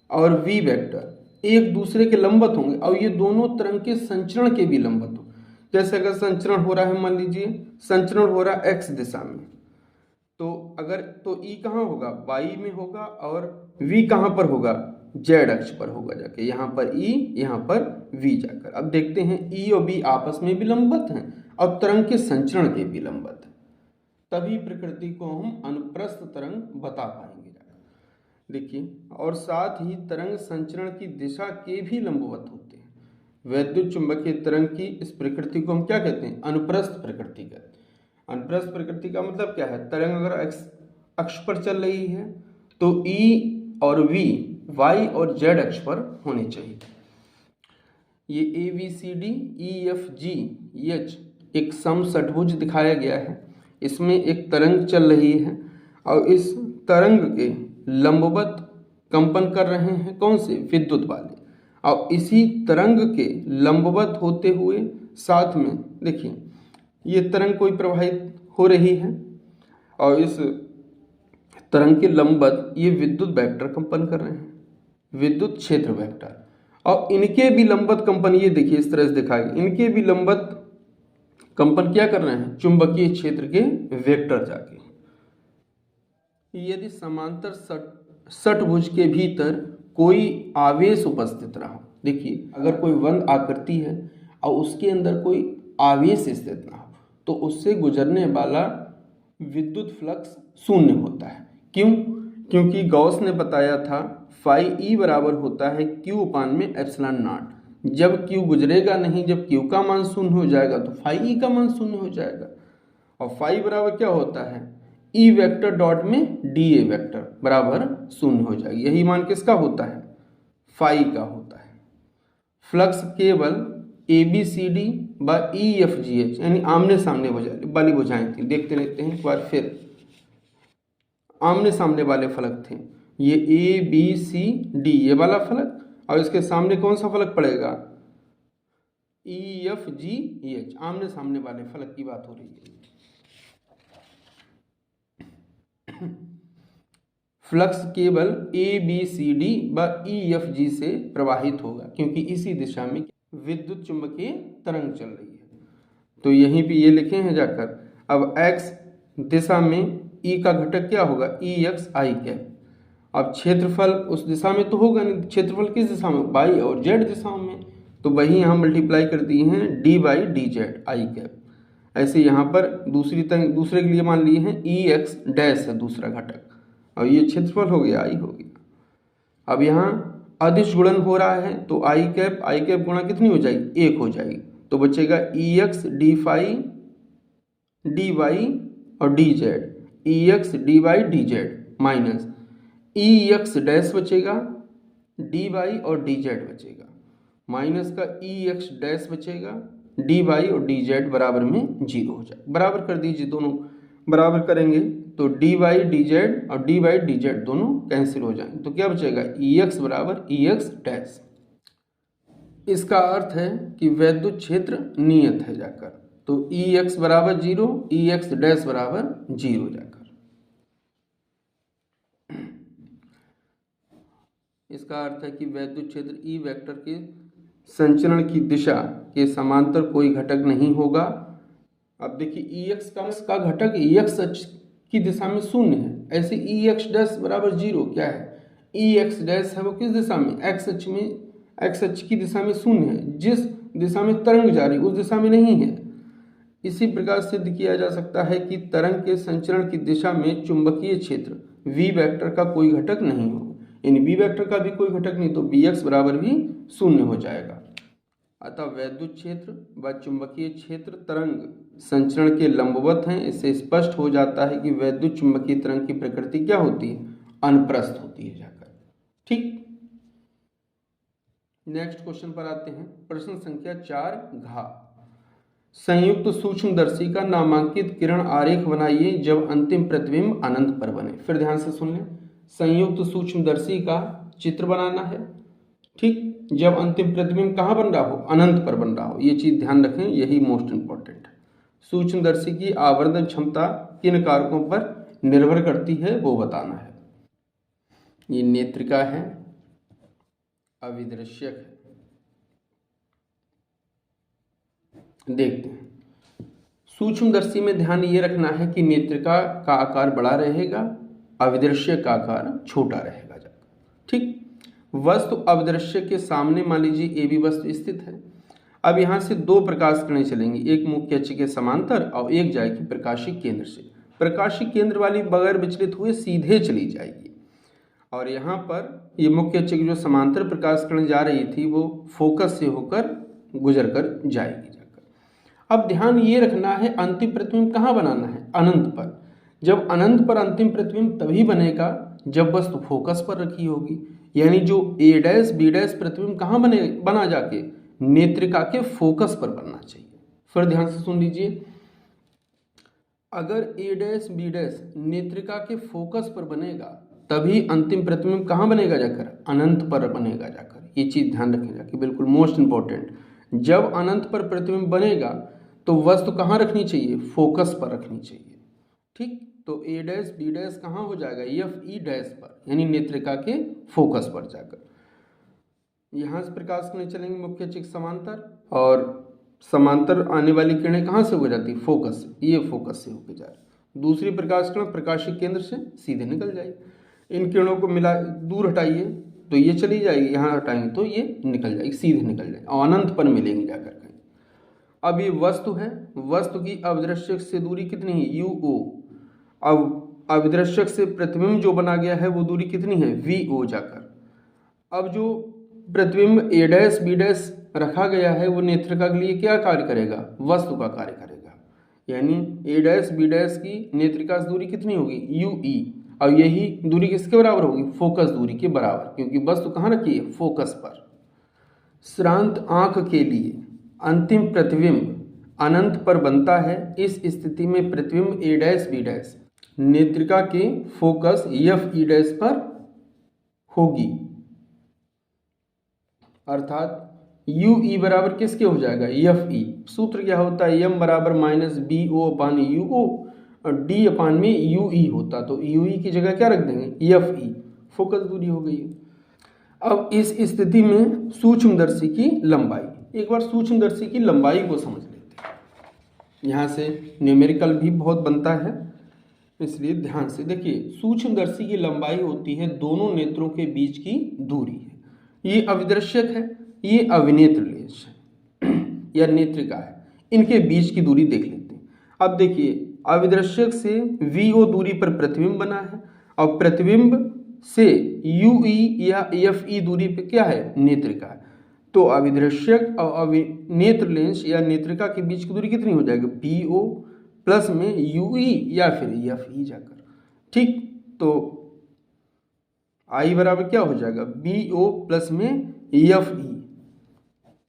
और V वेक्टर एक दूसरे के लंबवत होंगे, और ये दोनों तरंग के संचरण के भी लंबवत होंगे। जैसे अगर संचरण हो रहा है, मान लीजिए संचरण हो रहा है x दिशा में, तो अगर तो E कहाँ होगा, y में होगा, और V कहाँ पर होगा, z अक्ष पर होगा जाके, यहाँ पर E यहाँ पर V जाकर। अब देखते हैं E और V आपस में भी लंबवत हैं और तरंग के संचरण के भी लंबवत हैं, तभी प्रकृति को हम अनुप्रस्थ तरंग बता पाएंगे। देखिए, और साथ ही तरंग संचरण की दिशा के भी लंबवत होते हैं। वैद्युत चुंबकीय तरंग की इस प्रकृति को हम क्या कहते हैं, अनुप्रस्थ प्रकृति कहते हैं। अनुप्रस्थ प्रकृति का मतलब क्या है, तरंग अगर x अक्ष पर चल रही है तो E और V y और z अक्ष पर होने चाहिए। ये ABCD EFG H एक समषट्भुज दिखाया गया है। इसमें एक तरंग चल रही है और इस तरंग के लंबवत कंपन कर रहे हैं कौन से, विद्युत वाले, और इसी तरंग के लंबवत होते हुए साथ में देखिए ये तरंग कोई प्रवाहित हो रही है, और इस तरंग के लंबवत ये विद्युत वेक्टर कंपन कर रहे हैं, विद्युत क्षेत्र वेक्टर, और इनके भी लंबवत कंपन, ये देखिए इस तरह से दिखाएगा, इनके भी लंबवत कंपन क्या कर रहे हैं, चुंबकीय क्षेत्र के वेक्टर जाके। यदि समांतर षट्भुज के भीतर कोई आवेश उपस्थित रहा, देखिए अगर कोई बंद आकृति है और उसके अंदर कोई आवेश स्थित ना हो तो उससे गुजरने वाला विद्युत फ्लक्स शून्य होता है। क्यों? क्योंकि गॉस ने बताया था फाई ई बराबर होता है क्यू अपान में एप्सिलॉन नॉट। जब क्यू गुजरेगा नहीं, जब क्यू का मान शून्य हो जाएगा तो फाई ई का मान शून्य हो जाएगा। और फाई बराबर क्या होता है, ई वेक्टर डॉट में डी ए वेक्टर बराबर शून्य हो जाएगी। यही मान किसका होता है, फाई का होता है। फ्लक्स केवल ए बी सी डी व ई एफ जी एच यानी आमने सामने वाली भुजाएं थी। देखते रहते हैं एक बार फिर, आमने सामने वाले फलक थे ये ए बी सी डी ये वाला फलक, और इसके सामने कौन सा फलक पड़ेगा, ई एफ जी एच, आमने सामने वाले फलक की बात हो रही है। फ्लक्स केवल ए बी सी डी व ई एफ जी से प्रवाहित होगा क्योंकि इसी दिशा में विद्युत चुंबकीय तरंग चल रही है। तो यहीं पे ये लिखे हैं जाकर। अब x दिशा में E का घटक क्या होगा, ई एक्स आई कैप। अब क्षेत्रफल उस दिशा में तो होगा नहीं, क्षेत्रफल किस दिशा में, y और z दिशाओं में, तो वही यहाँ मल्टीप्लाई कर दिए हैं D by D Z I cap. ऐसे यहाँ पर दूसरे के लिए मान लिए हैं ई एक्स डैश है दूसरा घटक, और ये क्षेत्रफल हो गया, आई हो गया। अब यहाँ अदिश गुणन हो रहा है तो आई कैप गुणा कितनी हो जाएगी, एक हो जाएगी। तो बचेगा e x d phi d y और d z, e x d y d z minus e x dash बचेगा, डी वाई और डी जेड बचेगा, माइनस का ई एक्स डैश बचेगा, डी वाई और डी जेड बराबर में जीरो हो जाए। बराबर कर दीजिए, दोनों बराबर करेंगे तो डी वाई डी जेड और डी वाई डी जेड दोनों कैंसिल हो जाएंगे। तो क्या बचेगा, ई एक्स बराबर ई एक्स डैश। इसका अर्थ है कि वैद्युत क्षेत्र नियत है जाकर, तो ई एक्स बराबर जीरो, ई एक्स डैश बराबर जीरो जाकर। इसका अर्थ है कि वैद्युत क्षेत्र ई वेक्टर के संचरण की दिशा के समांतर कोई घटक नहीं होगा। अब देखिए ई एक्स का घटक ई एक्स अक्ष की दिशा में शून्य है, ऐसे ई एक्स डैश बराबर जीरो क्या है, ई एक्स डैश है वो किस दिशा में, एक्स अक्ष में, एक्स अक्ष की दिशा में शून्य है, जिस दिशा में तरंग जा रही उस दिशा में नहीं है। इसी प्रकार सिद्ध किया जा सकता है कि तरंग के संचरण की दिशा में चुंबकीय क्षेत्र वी वेक्टर का कोई घटक नहीं होगा, यानी वी वेक्टर का भी कोई घटक नहीं, तो बी एक्स बराबर भी शून्य हो जाएगा। अतः वैद्युत क्षेत्र व चुंबकीय क्षेत्र तरंग संचरण के लंबवत हैं। इससे स्पष्ट हो जाता है कि वैद्युत चुंबकीय तरंग की प्रकृति क्या होती है, अनुप्रस्थ होती है जाकर। ठीक, नेक्स्ट क्वेश्चन पर आते हैं। प्रश्न संख्या 4 घ, संयुक्त सूक्ष्मदर्शी का नामांकित किरण आरेख बनाइए जब अंतिम प्रतिबिंब अनंत पर बने। फिर ध्यान से सुन लें, संयुक्त सूक्ष्मदर्शी का चित्र बनाना है, ठीक, जब अंतिम प्रतिबिंब कहाँ बन रहा हो, अनंत पर बन रहा हो। ये चीज ध्यान रखें, यही मोस्ट इंपॉर्टेंट है। सूक्ष्मदर्शी की आवर्धन क्षमता किन कारकों पर निर्भर करती है वो बताना है। ये नेत्रिका है, अविदृश्यक है। देखते हैं, सूक्ष्मदर्शी में ध्यान ये रखना है कि नेत्रिका का आकार बड़ा रहेगा, अविदृश्य का आकार छोटा रहेगा जाकर। ठीक, वस्तु अविदृश्य के सामने मान लीजिए ए बी वस्तु स्थित है। अब यहाँ से दो प्रकाश किरणें चलेंगी, एक मुख्य अक्ष के समांतर और एक जाएगी प्रकाशी केंद्र से। प्रकाशी केंद्र वाली बगैर विचलित हुए सीधे चली जाएगी, और यहाँ पर ये मुख्य अक्ष की जो समांतर प्रकाश किरण जा रही थी वो फोकस से होकर गुजर कर जाएगी जाकर। अब ध्यान ये रखना है अंतिम प्रतिबिंब कहाँ बनाना है, अनंत पर। जब अनंत पर अंतिम प्रतिबिंब तभी बनेगा जब वस्तु फोकस पर रखी होगी, यानी जो ए डैश बी डैश प्रतिबिंब कहाँ बना जाके, नेत्रिका के फोकस पर बनना चाहिए। फिर ध्यान से सुन लीजिए, अगर ए डैश बी डैश नेत्रिका के फोकस पर बनेगा तभी अंतिम प्रतिबिंब कहाँ बनेगा जाकर, अनंत पर बनेगा जाकर। ये चीज ध्यान रखेगा कि बिल्कुल मोस्ट इंपॉर्टेंट, जब अनंत पर प्रतिबिंब बनेगा तो वस्तु कहाँ रखनी चाहिए, फोकस पर रखनी चाहिए। ठीक, तो ए डैश बी डैश कहाँ हो जाएगा, एफ ई डैश पर, यानी नेत्रिका के फोकस पर जाकर। यहाँ से प्रकाश किरणें चलेंगे मुख्य अक्ष के समांतर, और समांतर आने वाली किरणें कहाँ से हो जाती है, फोकस से। ये फोकस से होकर जा रही, दूसरी प्रकाश किरण प्रकाशिक केंद्र से सीधे निकल जाएगी। इन किरणों को मिला दूर हटाइए तो ये चली जाएगी, यहाँ हटाएंगे तो ये निकल जाएगी, सीधे निकल जाएगी और अनंत पर मिलेंगी जाकर कहीं। अब ये वस्तु है, वस्तु की अविदृश्यक से दूरी कितनी है, UO। अब अविदृश्यक से प्रतिबिंब जो बना गया है वो दूरी कितनी है, VO जाकर। अब जो प्रतिबिंब A' B' रखा गया है वो नेत्रिका के लिए क्या कार्य करेगा, वस्तु का कार्य करेगा, यानी A' B' की नेत्रिका से दूरी कितनी होगी, UE। और यही दूरी किसके बराबर होगी, फोकस दूरी के बराबर, क्योंकि वस्तु कहाँ रखी है, फोकस पर। श्रांत आंख के लिए अंतिम प्रतिबिंब अनंत पर बनता है। इस स्थिति में प्रतिबिंब A' B' नेत्रिका के फोकस FE' पर होगी, अर्थात UE बराबर किसके हो जाएगा, FE। सूत्र क्या होता है, M बराबर -BO/UO और D अपान में UE होता, तो UE की जगह क्या रख देंगे, FE, फोकस दूरी हो गई है। अब इस स्थिति में सूक्ष्मदर्शी की लंबाई, एक बार सूक्ष्मदर्शी की लंबाई को समझ लेते हैं। यहाँ से न्यूमेरिकल भी बहुत बनता है, इसलिए ध्यान से देखिए। सूक्ष्मदर्शी की लंबाई होती है दोनों नेत्रों के बीच की दूरी है। ये अविदृश्यक है, ये अविनेत्र लेंस है या नेत्रिका है, इनके बीच की दूरी देख लेते हैं। अब देखिए अविदृश्यक से VO दूरी पर प्रतिबिंब बना है और प्रतिबिंब से UE या FE दूरी पे क्या है, नेत्रिका है। तो अविदृश्यक और अविनेत्र लेंस या नेत्रिका के बीच की दूरी कितनी हो जाएगी, BO प्लस में UE या फिर FE जाकर, ठीक। तो I बराबर क्या हो जाएगा, BO प्लस में FE,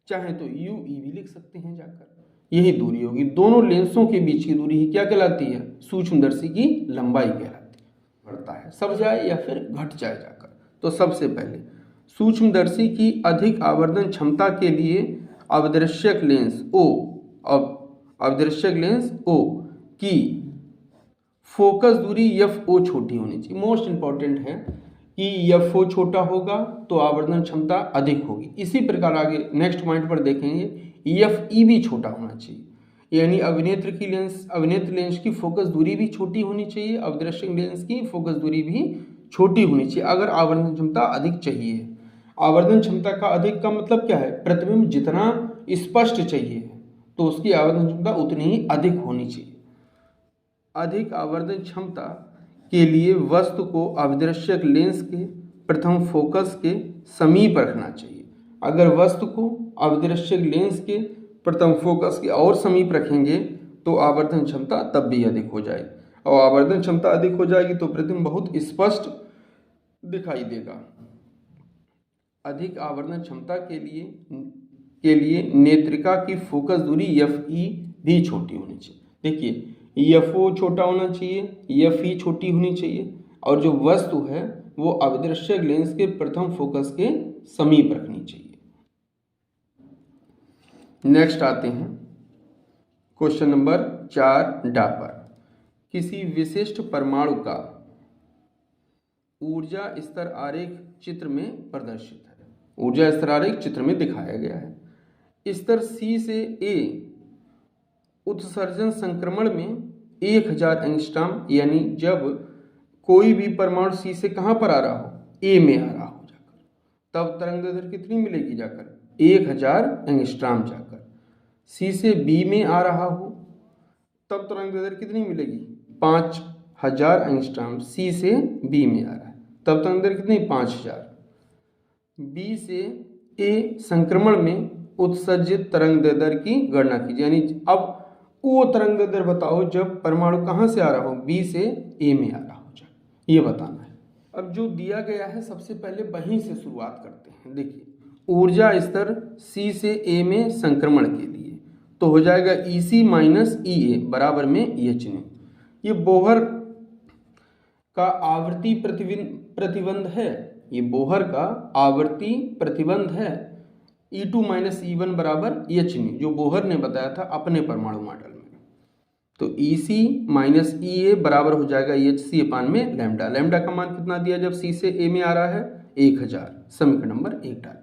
चाहे तो UE भी लिख सकते हैं जाकर, यही दूरी होगी। दोनों लेंसों के बीच की दूरी ही क्या कहलाती है, सूक्ष्मदर्शी की लंबाई कहलाती है। बढ़ता है, सब जाए या फिर घट जाए जाकर। तो सबसे पहले सूक्ष्मदर्शी की अधिक आवर्धन क्षमता के लिए अविदृश्यक लेंस O की फोकस दूरी FO छोटी होनी चाहिए। मोस्ट इंपॉर्टेंट है कि FO छोटा होगा तो आवर्धन क्षमता अधिक होगी। इसी प्रकार आगे नेक्स्ट पॉइंट पर देखेंगे FE भी छोटा होना चाहिए, यानी अविनेत्र लेंस की फोकस दूरी भी छोटी होनी चाहिए, अविदृश्यक लेंस की फोकस दूरी भी छोटी होनी चाहिए अगर आवर्धन क्षमता अधिक चाहिए। आवर्धन क्षमता का अधिक का मतलब क्या है, प्रतिबिंब जितना स्पष्ट चाहिए तो उसकी आवर्धन क्षमता उतनी ही अधिक होनी चाहिए। अधिक आवर्धन क्षमता के लिए वस्तु को अविदृश्यक लेंस के प्रथम फोकस के समीप रखना चाहिए। अगर वस्तु को अविदृश्यक लेंस के प्रथम फोकस के और समीप रखेंगे तो आवर्धन क्षमता तब भी अधिक हो जाएगी, और आवर्धन क्षमता अधिक हो जाएगी तो प्रतिबिंब बहुत स्पष्ट दिखाई देगा। अधिक आवर्धन क्षमता के लिए नेत्रिका की फोकस दूरी FE भी छोटी होनी चाहिए। देखिए FO छोटा होना चाहिए, FE छोटी होनी चाहिए, और जो वस्तु है वो अविदृश्यक लेंस के प्रथम फोकस के समीप रखनी चाहिए। नेक्स्ट आते हैं क्वेश्चन नंबर 4 डा पर। किसी विशिष्ट परमाणु का ऊर्जा स्तर आरेख चित्र में प्रदर्शित है। ऊर्जा स्तर आरेख चित्र में दिखाया गया है। स्तर C से A उत्सर्जन संक्रमण में 1000 एंगस्ट्रॉम, यानी जब कोई भी परमाणु C से कहाँ पर आ रहा हो, A में आ रहा हो जाकर, तब तरंगदैर्घ्य कितनी मिलेगी जाकर, 1000 एंगस्ट्रॉम जाकर। C से B में आ रहा हो तब तरंगदैर्घ्य कितनी मिलेगी, 5000 एंगस्ट्रॉम। C से B में आ रहा है तब तरंगदैर्घ्य कितनी, 5000। B से A संक्रमण में उत्सर्जित तरंगदैर्घ्य की गणना कीजिए, यानी अब वो तरंगदैर्घ्य बताओ जब परमाणु कहाँ से आ रहा हो, B से A में आ रहा हो जाए, ये बताना है। अब जो दिया गया है सबसे पहले वहीं से शुरुआत करते हैं। देखिए ऊर्जा स्तर C से A में संक्रमण के लिए तो हो जाएगा EC माइनस EA बराबर में hν। ये बोहर का आवर्ती प्रतिबंध है, ये बोहर का आवर्ती प्रतिबंध है। E2 माइनस E1 बराबर hν, जो बोहर ने बताया था अपने परमाणु मॉडल में। तो EC माइनस EA बराबर हो जाएगा HC अपान में लैम्डा। लैम्डा का मान कितना दिया जब C से A में आ रहा है, 1000। समीकरण नंबर 1 डालिए।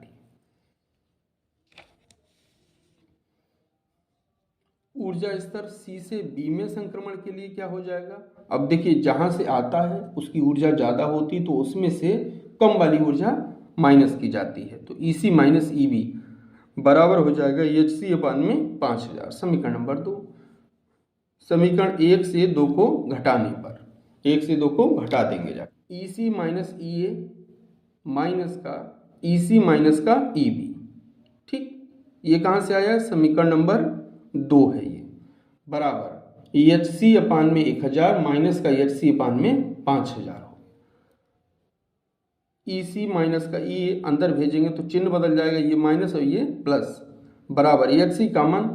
ऊर्जा स्तर C से B में संक्रमण के लिए क्या हो जाएगा, अब देखिए जहाँ से आता है उसकी ऊर्जा ज़्यादा होती तो उसमें से कम वाली ऊर्जा माइनस की जाती है। तो EC माइनस EB बराबर हो जाएगा HC/5000। समीकरण नंबर 2। समीकरण 1 से 2 को घटाने पर, 1 से 2 को घटा देंगे जाकर, EC माइनस EA माइनस का EC माइनस का EB। ठीक, ये कहाँ से आया? समीकरण नंबर 2 है ये, बराबर HC/1000 माइनस का HC/5000 हो। EC माइनस का EA अंदर भेजेंगे तो चिन्ह बदल जाएगा, ये माइनस और ये प्लस, बराबर HC कॉमन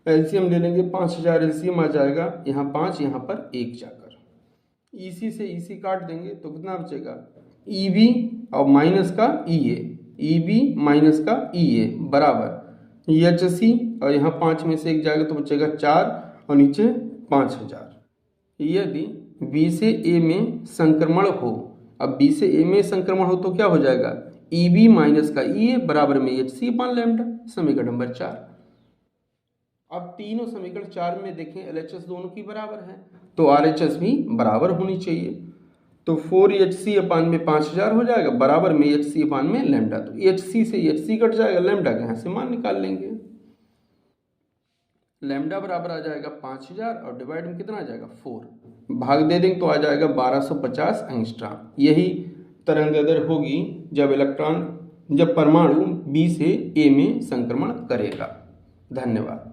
एलसीएम ले लेंगे, 5000 एलसीएम आ जाएगा, यहाँ 5 यहाँ पर 1 जाकर, EC से EC काट देंगे तो कितना बचेगा? EB और माइनस का EA, EB माइनस का EA बराबर HC और यहाँ 5 में से 1 जाएगा तो बचेगा 4 और नीचे 5000। यदि B से A में संक्रमण हो, अब B से A में संक्रमण हो तो क्या हो जाएगा? EB माइनस का EA बराबर में HC/λ। समीकरण नंबर 4। अब तीनों समीकरण 4 में देखें LHS दोनों की बराबर है तो RHS भी बराबर होनी चाहिए। तो 4HC/5000 हो जाएगा बराबर में HC/λ। तो HC से HC कट जाएगा, लैम्डा के यहाँ से मान निकाल लेंगे। लैम्डा बराबर आ जाएगा 5000 और डिवाइड में कितना आ जाएगा? 4। भाग दे देंगे तो आ जाएगा 1250 एंगस्ट्रॉम। यही तरंगदैर्घ्य होगी जब परमाणु B से A में संक्रमण करेगा। धन्यवाद।